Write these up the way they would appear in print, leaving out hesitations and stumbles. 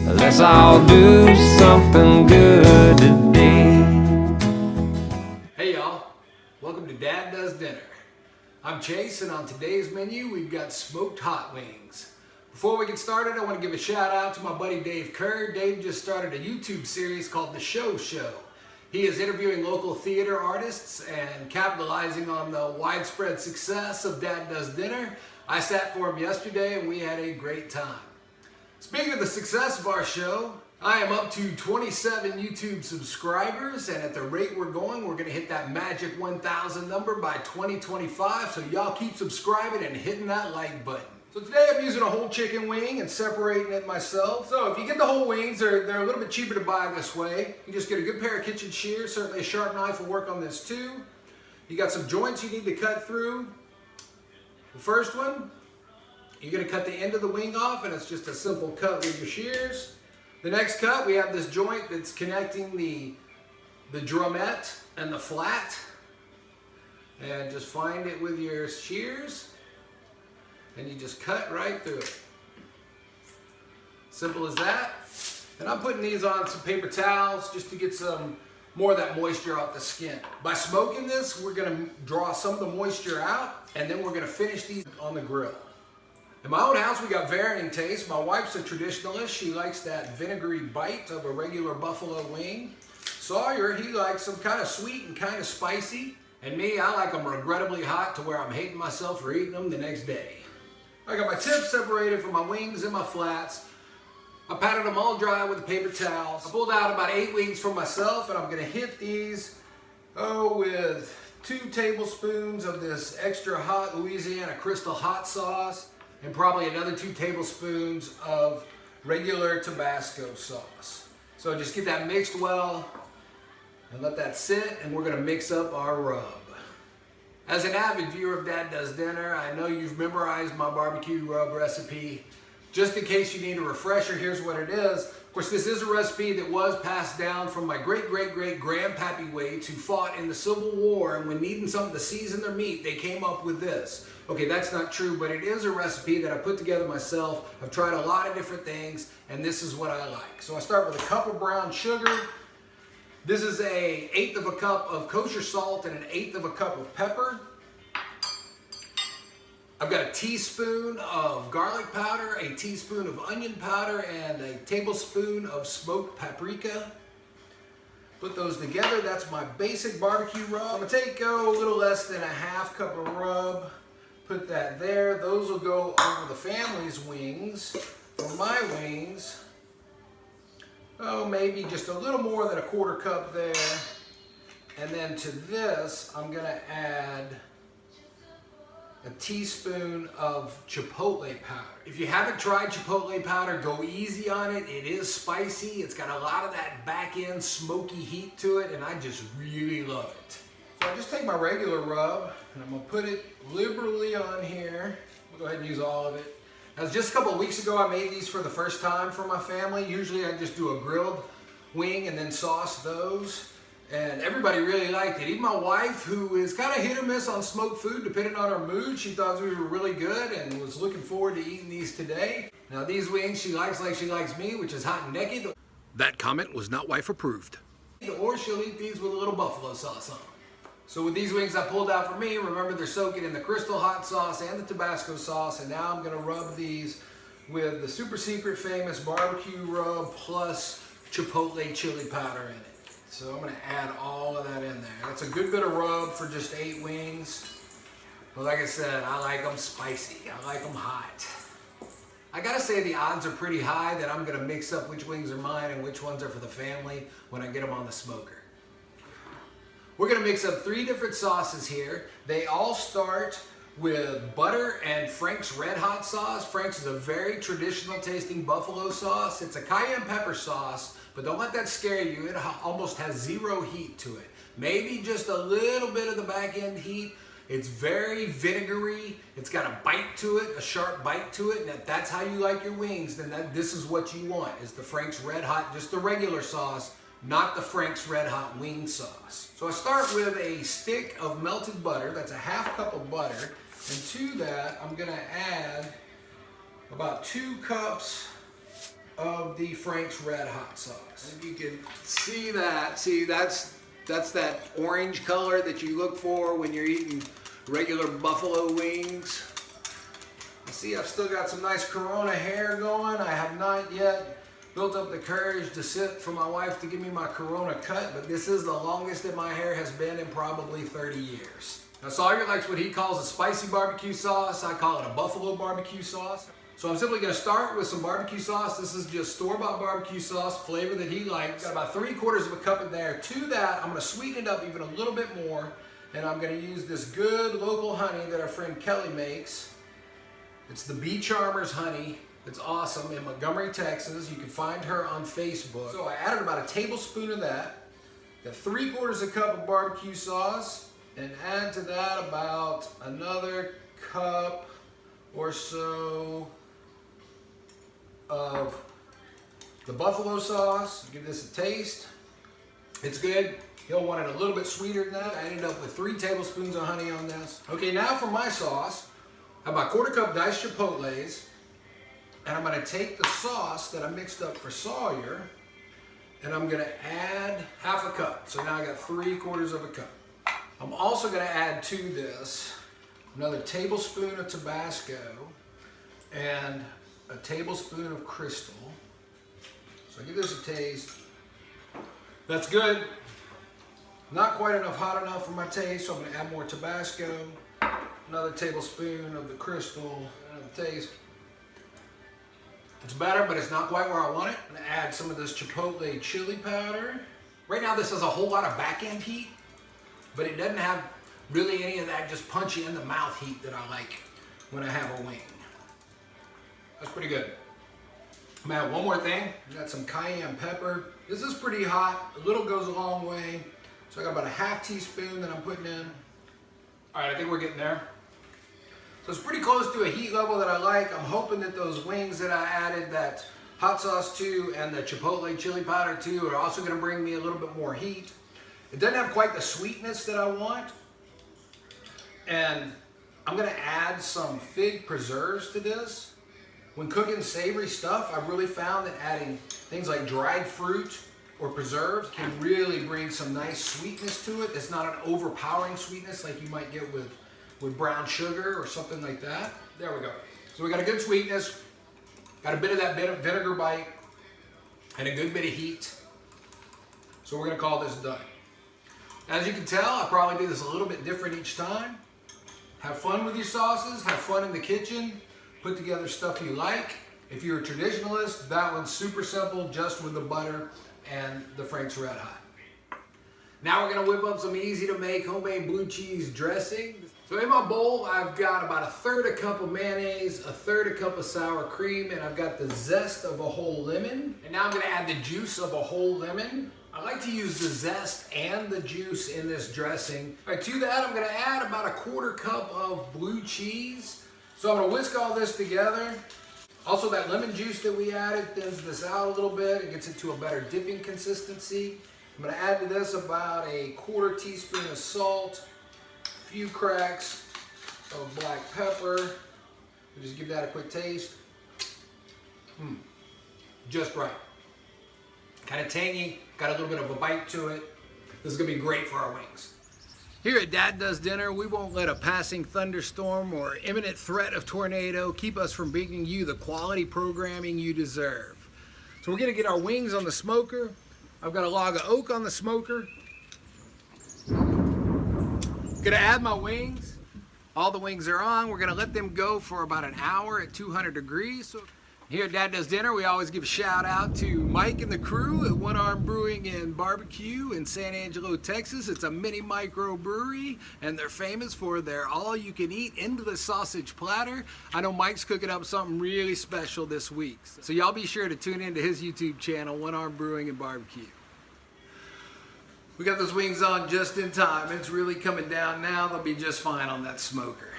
Let's all do something good today. Hey y'all, welcome to Dad Does Dinner. I'm Chase, and on today's menu we've got smoked hot wings. Before we get started, I want to give a shout out to my buddy Dave Kerr. Dave just started a YouTube series called The Show. He is interviewing local theater artists and capitalizing on the widespread success of Dad Does Dinner. I sat for him yesterday and we had a great time. Speaking of the success of our show, I am up to 27 YouTube subscribers, and at the rate we're going, we're going to hit that magic 1,000 number by 2025, so y'all keep subscribing and hitting that like button. So today I'm using a whole chicken wing and separating it myself. So if you get the whole wings, they're a little bit cheaper to buy this way. You just get a good pair of kitchen shears. Certainly a sharp knife will work on this too. You got some joints you need to cut through. The first one, you're going to cut the end of the wing off, and it's just a simple cut with your shears. The next cut, we have this joint that's connecting the drumette and the flat. And just find it with your shears. And you just cut right through it. Simple as that. And I'm putting these on some paper towels just to get some more of that moisture off the skin. By smoking this, we're gonna draw some of the moisture out, and then we're gonna finish these on the grill. In my own house, we got varying tastes. My wife's a traditionalist. She likes that vinegary bite of a regular buffalo wing. Sawyer, he likes them kind of sweet and kind of spicy. And me, I like them regrettably hot to where I'm hating myself for eating them the next day. I got my tips separated from my wings and my flats. I patted them all dry with the paper towels. I pulled out about 8 wings for myself, and I'm gonna hit these, with 2 tablespoons of this extra hot Louisiana Crystal hot sauce, and probably another 2 tablespoons of regular Tabasco sauce. So just get that mixed well and let that sit, and we're gonna mix up our rub. As an avid viewer of Dad Does Dinner, I know you've memorized my barbecue rub recipe. Just in case you need a refresher, here's what it is. Of course, this is a recipe that was passed down from my great-great-great-grandpappy Waits, who fought in the Civil War, and when needing something to season their meat, they came up with this. Okay, that's not true, but it is a recipe that I put together myself. I've tried a lot of different things, and this is what I like. So I start with a cup of brown sugar. This is an 1/8 of a cup of kosher salt and an 1/8 of a cup of pepper. I've got a teaspoon of garlic powder, a teaspoon of onion powder, and a tablespoon of smoked paprika. Put those together. That's my basic barbecue rub. I'm gonna take a little less than a 1/2 cup of rub. Put that there. Those will go over the family's wings. For my wings, maybe just a little more than a 1/4 cup there. And then to this, I'm gonna add a teaspoon of chipotle powder. If you haven't tried chipotle powder, go easy on it. It is spicy. It's got a lot of that back end smoky heat to it, and I just really love it. So I just take my regular rub, and I'm gonna put it liberally on here. We'll go ahead and use all of it. Now, just a couple of weeks ago, I made these for the first time for my family. Usually I just do a grilled wing and then sauce those. And everybody really liked it. Even my wife, who is kind of hit or miss on smoked food, depending on her mood, she thought we were really good and was looking forward to eating these today. Now these wings she likes like she likes me, which is hot and naked. That comment was not wife approved. Or she'll eat these with a little buffalo sauce on them. So with these wings I pulled out for me, remember they're soaking in the Crystal hot sauce and the Tabasco sauce, and now I'm gonna rub these with the super secret famous barbecue rub plus chipotle chili powder in it. So I'm gonna add all of that in there. That's a good bit of rub for just 8 wings. But like I said, I like them spicy. I like them hot. I gotta say the odds are pretty high that I'm gonna mix up which wings are mine and which ones are for the family when I get them on the smoker. We're gonna mix up 3 different sauces here. They all start with butter and Frank's Red Hot sauce. Frank's is a very traditional tasting buffalo sauce. It's a cayenne pepper sauce, but don't let that scare you. It almost has 0 heat to it. Maybe just a little bit of the back end heat. It's very vinegary. It's got a bite to it, a sharp bite to it. And if that's how you like your wings, then this is what you want, is the Frank's Red Hot, just the regular sauce, not the Frank's Red Hot wing sauce. So I start with a stick of melted butter. That's a 1/2 cup of butter. And to that, I'm gonna add about 2 cups of the Frank's Red Hot sauce. If you can see that, that's that orange color that you look for when you're eating regular buffalo wings. See, I've still got some nice Corona hair going. I have not yet built up the courage to sit for my wife to give me my Corona cut, but this is the longest that my hair has been in probably 30 years. Now Sawyer likes what he calls a spicy barbecue sauce. I call it a buffalo barbecue sauce. So I'm simply gonna start with some barbecue sauce. This is just store-bought barbecue sauce, flavor that he likes. Got about 3/4 of a cup in there. To that, I'm gonna sweeten it up even a little bit more, and I'm gonna use this good local honey that our friend Kelly makes. It's the Bee Charmers honey. It's awesome in Montgomery, Texas. You can find her on Facebook. So I added about a tablespoon of that. Got 3/4 of a cup of barbecue sauce, and add to that about another cup or so of the buffalo sauce. Give this a taste. It's good. You'll want it a little bit sweeter than that. I ended up with 3 tablespoons of honey on this. Okay, now for my sauce, I have about 1/4 cup diced chipotles, and I'm gonna take the sauce that I mixed up for Sawyer, and I'm gonna add 1/2 cup. So now I got 3/4 of a cup. I'm also gonna add to this another tablespoon of Tabasco and a tablespoon of Crystal. So give this a taste. That's good. Not quite enough hot enough for my taste, so I'm gonna add more Tabasco, another tablespoon of the Crystal, another taste. It's better, but it's not quite where I want it. I'm gonna add some of this chipotle chili powder. Right now this has a whole lot of back end heat, but it doesn't have really any of that just punchy in the mouth heat that I like when I have a wing. That's pretty good. I'm gonna add one more thing. I got some cayenne pepper. This is pretty hot. A little goes a long way. So I got about a 1/2 teaspoon that I'm putting in. All right, I think we're getting there. So it's pretty close to a heat level that I like. I'm hoping that those wings that I added that hot sauce to and the chipotle chili powder to are also gonna bring me a little bit more heat. It doesn't have quite the sweetness that I want. And I'm gonna add some fig preserves to this. When cooking savory stuff, I've really found that adding things like dried fruit or preserves can really bring some nice sweetness to it. It's not an overpowering sweetness like you might get with brown sugar or something like that. There we go. So we got a good sweetness, got a bit of that bit of vinegar bite, and a good bit of heat. So we're gonna call this done. As you can tell, I probably do this a little bit different each time. Have fun with your sauces, have fun in the kitchen, put together stuff you like. If you're a traditionalist, that one's super simple, just with the butter and the Frank's Red Hot. Now we're gonna whip up some easy to make homemade blue cheese dressing. So in my bowl, I've got about 1/3 cup of mayonnaise, 1/3 cup of sour cream, and I've got the zest of a whole lemon. And now I'm gonna add the juice of a whole lemon. I like to use the zest and the juice in this dressing. All right, to that, I'm gonna add about 1/4 cup of blue cheese. So I'm gonna whisk all this together. Also, that lemon juice that we added thins this out a little bit. It gets it to a better dipping consistency. I'm gonna add to this about 1/4 teaspoon of salt, a few cracks of black pepper. Just give that a quick taste. Just right. Kind of tangy, got a little bit of a bite to it. This is gonna be great for our wings. Here at Dad Does Dinner, we won't let a passing thunderstorm or imminent threat of tornado keep us from bringing you the quality programming you deserve. So we're gonna get our wings on the smoker. I've got a log of oak on the smoker. Gonna add my wings. All the wings are on. We're gonna let them go for about an hour at 200 degrees. So here at Dad Does Dinner, we always give a shout out to Mike and the crew at One Arm Brewing and Barbecue in San Angelo, Texas. It's a mini micro brewery, and they're famous for their all-you-can-eat into the sausage platter. I know Mike's cooking up something really special this week. So y'all be sure to tune into his YouTube channel, One Arm Brewing and Barbecue. We got those wings on just in time. It's really coming down now. They'll be just fine on that smoker.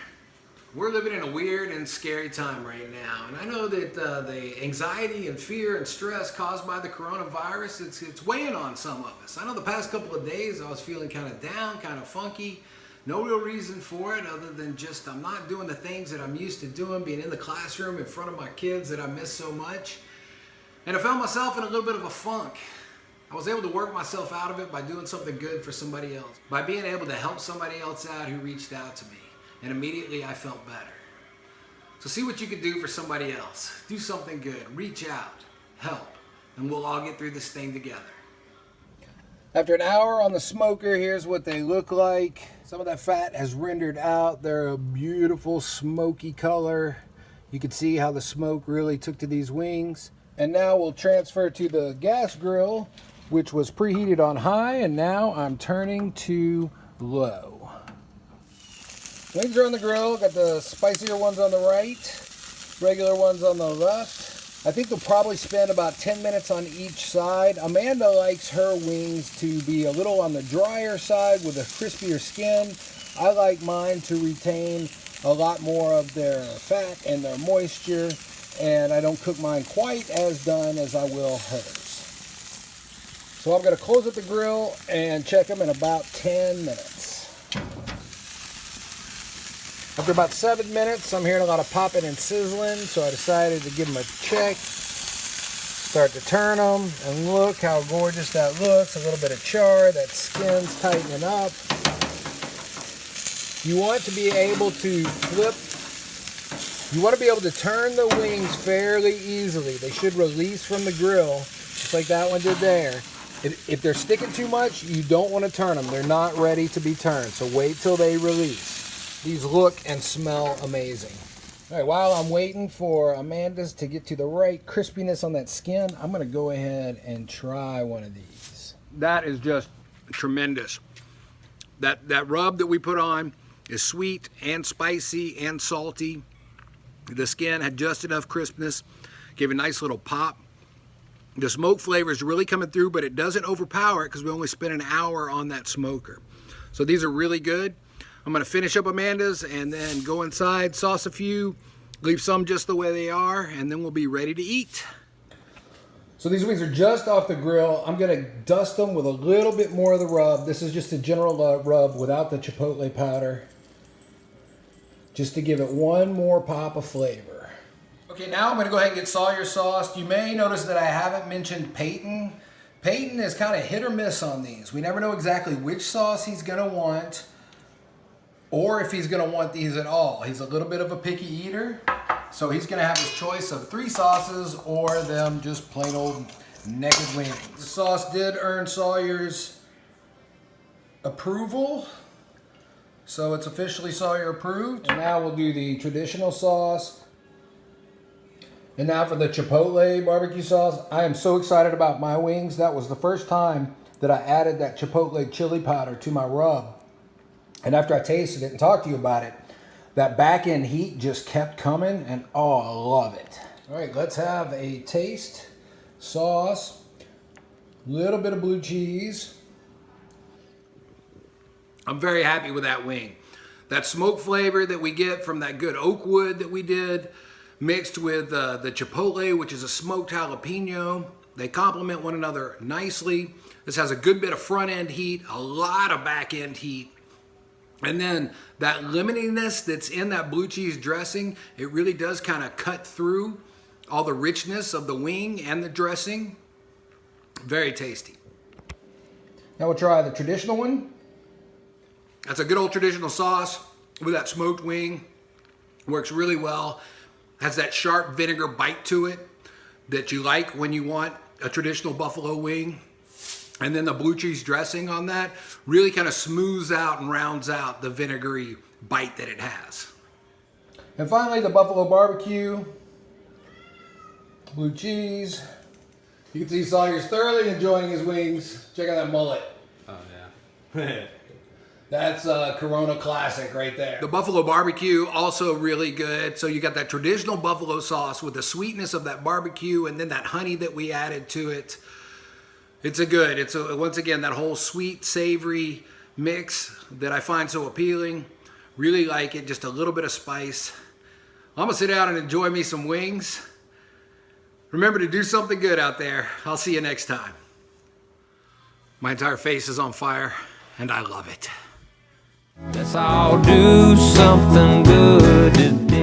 We're living in a weird and scary time right now, and I know that the anxiety and fear and stress caused by the coronavirus, it's weighing on some of us. I know the past couple of days I was feeling kind of down, kind of funky. No real reason for it other than just I'm not doing the things that I'm used to doing, being in the classroom in front of my kids that I miss so much. And I found myself in a little bit of a funk. I was able to work myself out of it by doing something good for somebody else, by being able to help somebody else out who reached out to me. And immediately I felt better. So see what you can do for somebody else. Do something good. Reach out. Help. And we'll all get through this thing together. After an hour on the smoker, here's what they look like. Some of that fat has rendered out. They're a beautiful smoky color. You can see how the smoke really took to these wings. And now we'll transfer to the gas grill, which was preheated on high, and now I'm turning to low. Wings are on the grill. Got the spicier ones on the right, regular ones on the left. I think they'll probably spend about 10 minutes on each side. Amanda likes her wings to be a little on the drier side with a crispier skin. I like mine to retain a lot more of their fat and their moisture, and I don't cook mine quite as done as I will hers. So I'm going to close up the grill and check them in about 10 minutes. After about 7 minutes, I'm hearing a lot of popping and sizzling, so I decided to give them a check. Start to turn them, and look how gorgeous that looks. A little bit of char, that skin's tightening up. You want to be able to flip. You want to be able to turn the wings fairly easily. They should release from the grill, just like that one did there. If they're sticking too much, you don't want to turn them. They're not ready to be turned, so wait till they release. These look and smell amazing. All right, while I'm waiting for Amanda's to get to the right crispiness on that skin, I'm gonna go ahead and try one of these. That is just tremendous. That rub that we put on is sweet and spicy and salty. The skin had just enough crispness, gave a nice little pop. The smoke flavor is really coming through, but it doesn't overpower it because we only spent an hour on that smoker. So these are really good. I'm gonna finish up Amanda's and then go inside, sauce a few, leave some just the way they are, and then we'll be ready to eat. So these wings are just off the grill. I'm gonna dust them with a little bit more of the rub. This is just a general rub without the chipotle powder, just to give it one more pop of flavor. Okay, now I'm gonna go ahead and get Sawyer sauce. You may notice that I haven't mentioned Peyton. Peyton is kind of hit or miss on these. We never know exactly which sauce he's gonna want, or if he's gonna want these at all. He's a little bit of a picky eater, so he's gonna have his choice of 3 sauces or them just plain old naked wings. The sauce did earn Sawyer's approval, so it's officially Sawyer approved. And now we'll do the traditional sauce. And now for the Chipotle barbecue sauce. I am so excited about my wings. That was the first time that I added that Chipotle chili powder to my rub. And after I tasted it and talked to you about it, that back end heat just kept coming, and oh, I love it. All right, let's have a taste. Sauce, little bit of blue cheese. I'm very happy with that wing. That smoke flavor that we get from that good oak wood that we did, mixed with the chipotle, which is a smoked jalapeno. They complement one another nicely. This has a good bit of front end heat, a lot of back end heat. And then that lemoniness that's in that blue cheese dressing, it really does kind of cut through all the richness of the wing and the dressing. Very tasty. Now we'll try the traditional one. That's a good old traditional sauce with that smoked wing. Works really well. Has that sharp vinegar bite to it that you like when you want a traditional buffalo wing. And then the blue cheese dressing on that really kind of smooths out and rounds out the vinegary bite that it has. And finally, the buffalo barbecue, blue cheese. You can see Sawyer's thoroughly enjoying his wings. Check out that mullet. Oh, yeah. That's a Corona classic right there. The buffalo barbecue, also really good. So you got that traditional buffalo sauce with the sweetness of that barbecue and then that honey that we added to it. It's once again, that whole sweet, savory mix that I find so appealing. Really like it, just a little bit of spice. I'm gonna sit down and enjoy me some wings. Remember to do something good out there. I'll see you next time. My entire face is on fire, and I love it. Let's all do something good today.